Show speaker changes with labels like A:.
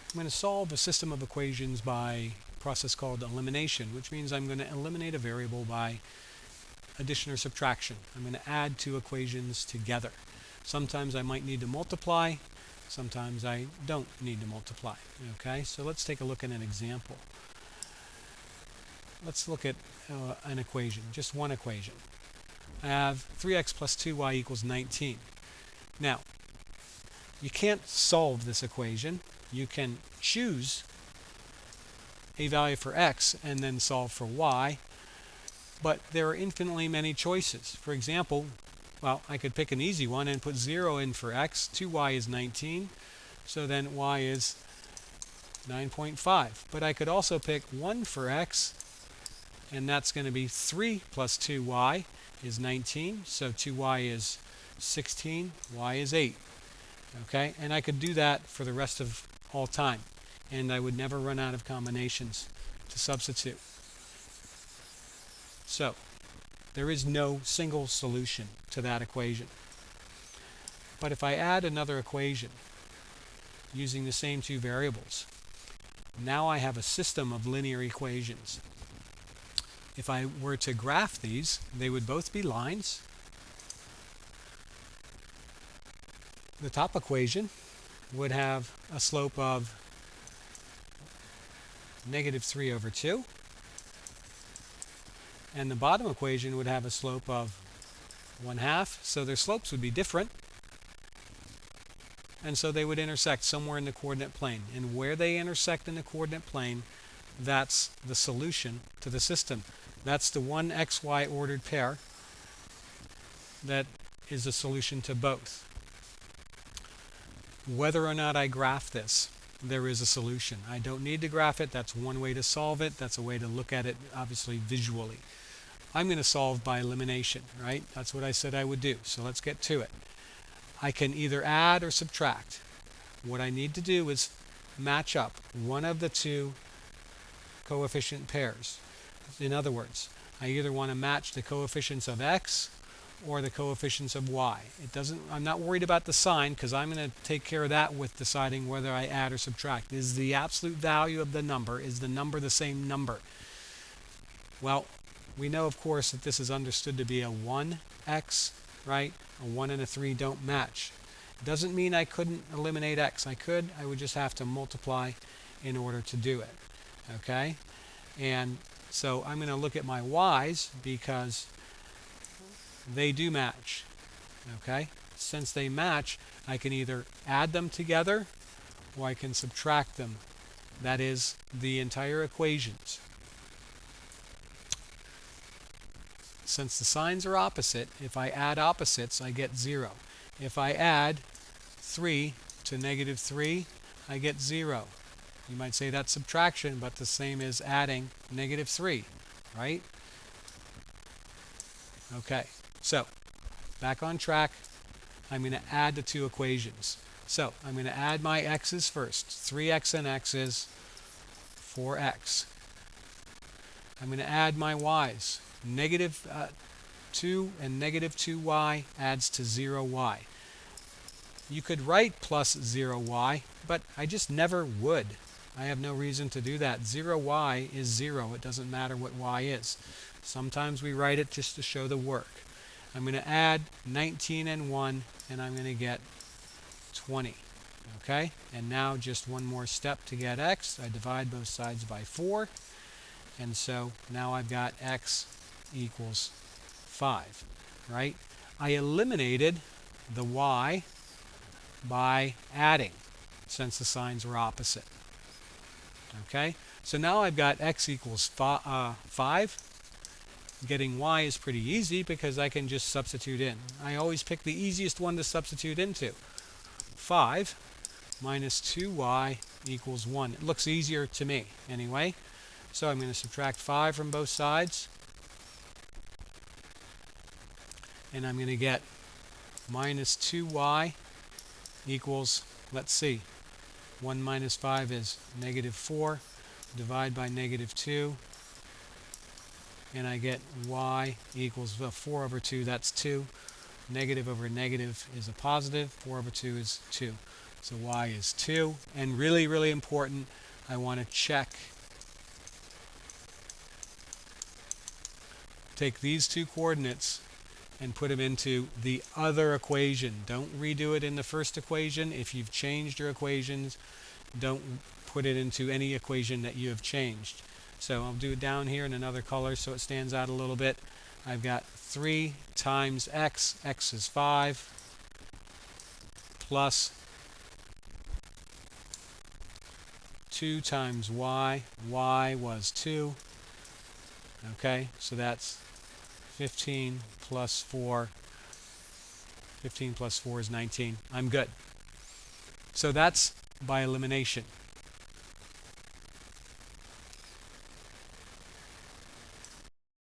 A: I'm going to solve a system of equations by a process called elimination, which means I'm going to eliminate a variable by addition or subtraction. I'm going to add two equations together. Sometimes I might need to multiply, sometimes I don't need to multiply. Okay, so let's take a look at an example. Let's look at an equation, just one equation. I have 3x plus 2y equals 19. Now, you can't solve this equation. You can choose a value for x and then solve for y, but there are infinitely many choices. For example, well, I could pick an easy one and put 0 in for x. 2y is 19, so then y is 9.5. But I could also pick 1 for x, and that's going to be 3 plus 2y is 19, so 2y is 16, y is 8. Okay, and I could do that for the rest of all time, and I would never run out of combinations to substitute. So there is no single solution to that equation. But if I add another equation using the same two variables, now I have a system of linear equations. If I were to graph these, they would both be lines. The top equation would have a slope of negative 3 over 2. And the bottom equation would have a slope of 1/2. So their slopes would be different. And so they would intersect somewhere in the coordinate plane. And where they intersect in the coordinate plane, that's the solution to the system. That's the one xy ordered pair that is a solution to both. Whether or not I graph this, there is a solution. I don't need to graph it. That's one way to solve it. That's a way to look at it, obviously, visually. I'm going to solve by elimination, right? That's what I said I would do. So let's get to it. I can either add or subtract. What I need to do is match up one of the two coefficient pairs. In other words, I either want to match the coefficients of x or the coefficients of y. I'm not worried about the sign because I'm going to take care of that with deciding whether I add or subtract. Is the absolute value of the number, is the number the same number? Well, we know, of course, that this is understood to be a 1x, right? A 1 and a 3 don't match. It doesn't mean I couldn't eliminate x. I could. I would just have to multiply in order to do it. Okay? And so I'm going to look at my y's because they do match. Okay? Since they match, I can either add them together or I can subtract them. That is the entire equations. Since the signs are opposite, if I add opposites, I get 0. If I add 3 to negative 3, I get 0. You might say that's subtraction, but the same as adding negative 3, right? Okay, so back on track. I'm going to add the two equations. So I'm going to add my x's first. 3x and x's, 4x. I'm going to add my y's. Negative 2 and negative 2y adds to 0y. You could write plus 0y, but I just never would. I have no reason to do that. 0y is 0. It doesn't matter what y is. Sometimes we write it just to show the work. I'm going to add 19 and 1, and I'm going to get 20. Okay? And now just one more step to get x. I divide both sides by 4. And so now I've got x equals 5, right? I eliminated the y by adding, since the signs were opposite. Okay? So now I've got x equals 5. Getting y is pretty easy because I can just substitute in. I always pick the easiest one to substitute into. 5 minus 2y equals 1. It looks easier to me anyway. So I'm going to subtract 5 from both sides. And I'm going to get minus 2y equals, let's see, 1 minus 5 is negative 4. Divide by negative 2. And I get y equals 4 over 2, that's 2. Negative over negative is a positive. 4 over 2 is 2. So y is 2. And really, really important, I want to check. Take these two coordinates and put them into the other equation. Don't redo it in the first equation. If you've changed your equations, don't put it into any equation that you have changed. So I'll do it down here in another color so it stands out a little bit. I've got 3 times x is 5, plus 2 times y was 2. Okay, so that's 15 plus 4. 15 plus 4 is 19. I'm good. So that's by elimination.